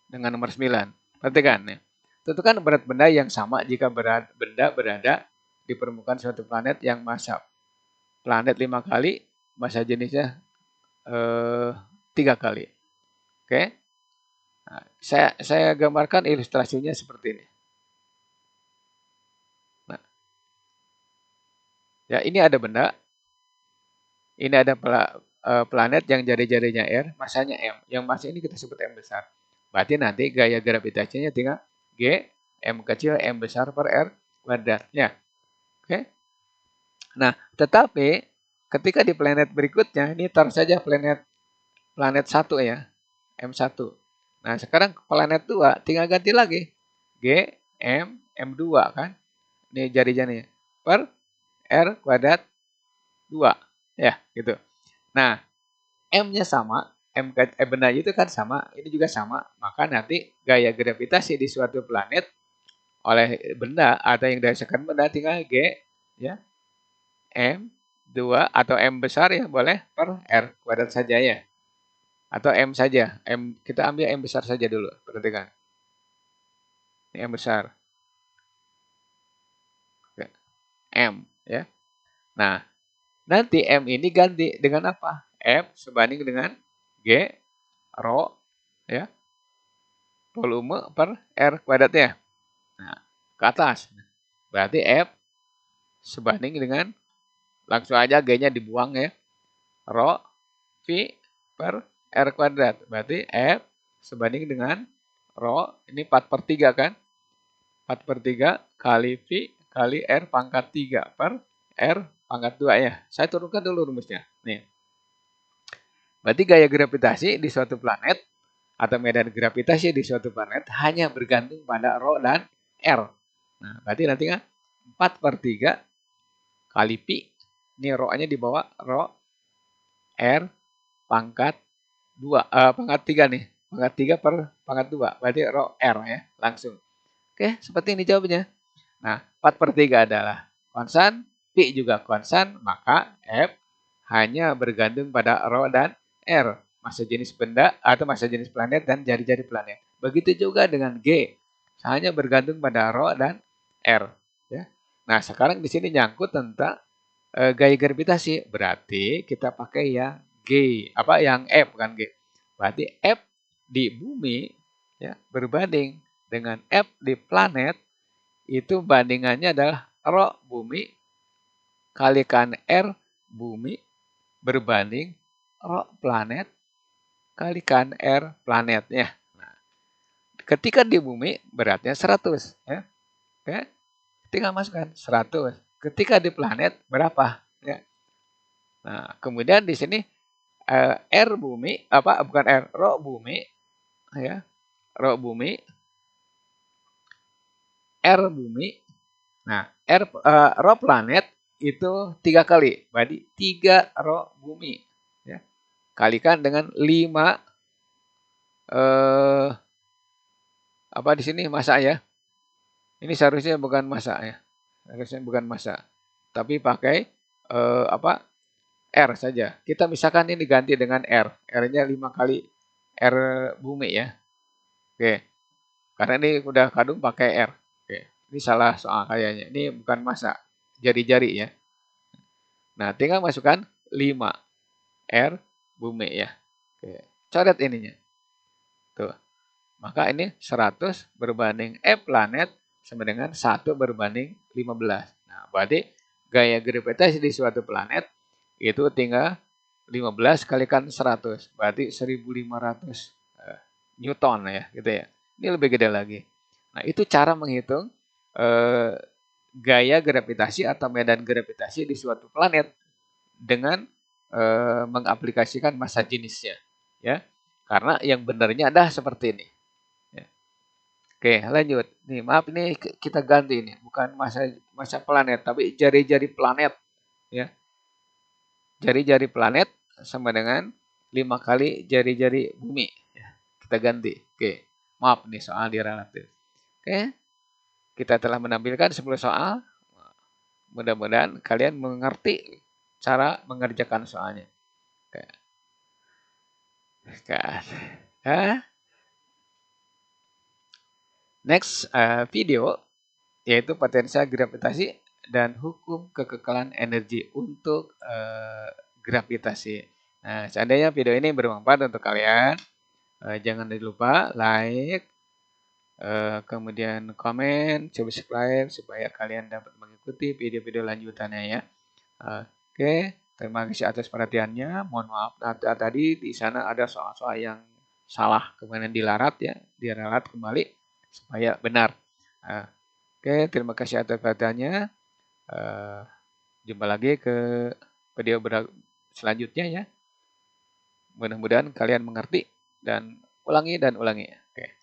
Dengan nomor 9. Perhatikan ya. Tentukan berat benda yang sama jika benda berada di permukaan suatu planet yang massa planet 5 kali, massa jenisnya 3 kali. Oke. Nah, saya gambarkan ilustrasinya seperti ini. Nah, ya ini ada benda. Ini ada planet yang jari-jarinya R, masanya M. Yang massa ini kita sebut M besar. Berarti nanti gaya gravitasinya tinggal G, M kecil, M besar per R kuadrat. Ya. Oke. Nah, tetapi ketika di planet berikutnya, ini taruh saja planet 1 ya, M1. Nah, sekarang planet 2 tinggal ganti lagi. G, M, M2 kan. Ini jari-jarinya. Per R kuadrat 2. Ya, gitu. Nah, M-nya sama, benda itu kan sama, ini juga sama. Maka nanti gaya gravitasi di suatu planet oleh benda atau yang dirasakan benda tinggal G, ya, M2 atau M besar ya boleh per R kuadrat saja ya. Atau M saja. Kita ambil M besar saja dulu. Perhatikan. Ini M besar. M ya. Nah, nanti M ini ganti dengan apa? M sebanding dengan G rho ya. Volume per R kuadratnya. Nah, ke atas. Berarti F sebanding dengan langsung aja G-nya dibuang ya. Rho V per R kuadrat. Berarti F sebanding dengan rho, ini 4/3 kan? 4/3 kali V kali R pangkat 3 per R pangkat 2 ya. Saya turunkan dulu rumusnya. Nih. Berarti gaya gravitasi di suatu planet atau medan gravitasi di suatu planet hanya bergantung pada rho dan R. Nah, berarti nanti kan 4/3 kali pi. Ini rho-nya di bawah rho R pangkat 2, pangkat 3 nih. Pangkat 3 per pangkat 2. Berarti rho R ya, langsung. Oke, seperti ini jawabannya. Nah, 4/3 adalah konstan, pi juga konstan, maka F hanya bergantung pada rho dan R, massa jenis benda atau massa jenis planet dan jari-jari planet. Begitu juga dengan G, hanya bergantung pada rho dan R. Ya. Nah, sekarang di sini nyangkut tentang gaya gravitasi, berarti kita pakai yang G, yang F bukan G. Berarti F di bumi ya berbanding dengan F di planet itu bandingannya adalah rho bumi kalikan R bumi berbanding rho planet kalikan R planetnya. Nah, ketika di bumi beratnya 100 ya. Oke. Tinggal masukkan 100. Ketika di planet berapa ya. Nah, kemudian di sini R bumi bukan R, rho bumi ya. Rho bumi R bumi. Nah, rho planet itu 3 kali. Berarti 3 rho bumi ya. Kalikan dengan 5 di sini massa ya. Ini seharusnya bukan massa ya. Harusnya bukan massa. Tapi pakai R saja. Kita misalkan ini diganti dengan R. R-nya 5 kali R bumi ya. Oke. Karena ini udah kadung pakai R. Oke. Ini salah soal kayaknya. Ini bukan massa. Jari-jari ya. Nah, tinggal masukkan 5. R bumi ya. Oke, coret ininya. Tuh. Maka ini 100 berbanding E planet sama dengan 1 berbanding 15. Nah, berarti gaya gravitasi di suatu planet itu tinggal 15 kalikan 100. Berarti 1500 Newton ya, gitu ya. Ini lebih gede lagi. Nah, itu cara menghitung eh, gaya gravitasi atau medan gravitasi di suatu planet dengan mengaplikasikan massa jenisnya, ya. Karena yang benarnya adalah seperti ini. Ya. Oke, lanjut. Nih, maaf nih kita ganti nih, bukan massa planet, tapi jari-jari planet, ya. Jari-jari planet sama dengan 5 kali jari-jari bumi. Ya, kita ganti. Oke, maaf nih soal direlatif. Oke, kita telah menampilkan 10 soal. Mudah-mudahan kalian mengerti cara mengerjakan soalnya. Oke. Next video yaitu potensial gravitasi dan hukum kekekalan energi untuk gravitasi. Nah, seandainya video ini bermanfaat untuk kalian, jangan lupa like, kemudian komen, subscribe supaya kalian dapat mengikuti video-video lanjutannya ya. Oke, terima kasih atas perhatiannya. Mohon maaf tadi di sana ada soal-soal yang salah, kemudian diralat kembali supaya benar. Oke, terima kasih atas perhatiannya. Jumpa lagi ke video selanjutnya ya. Mudah-mudahan kalian mengerti dan ulangi dan ulangi. Oke.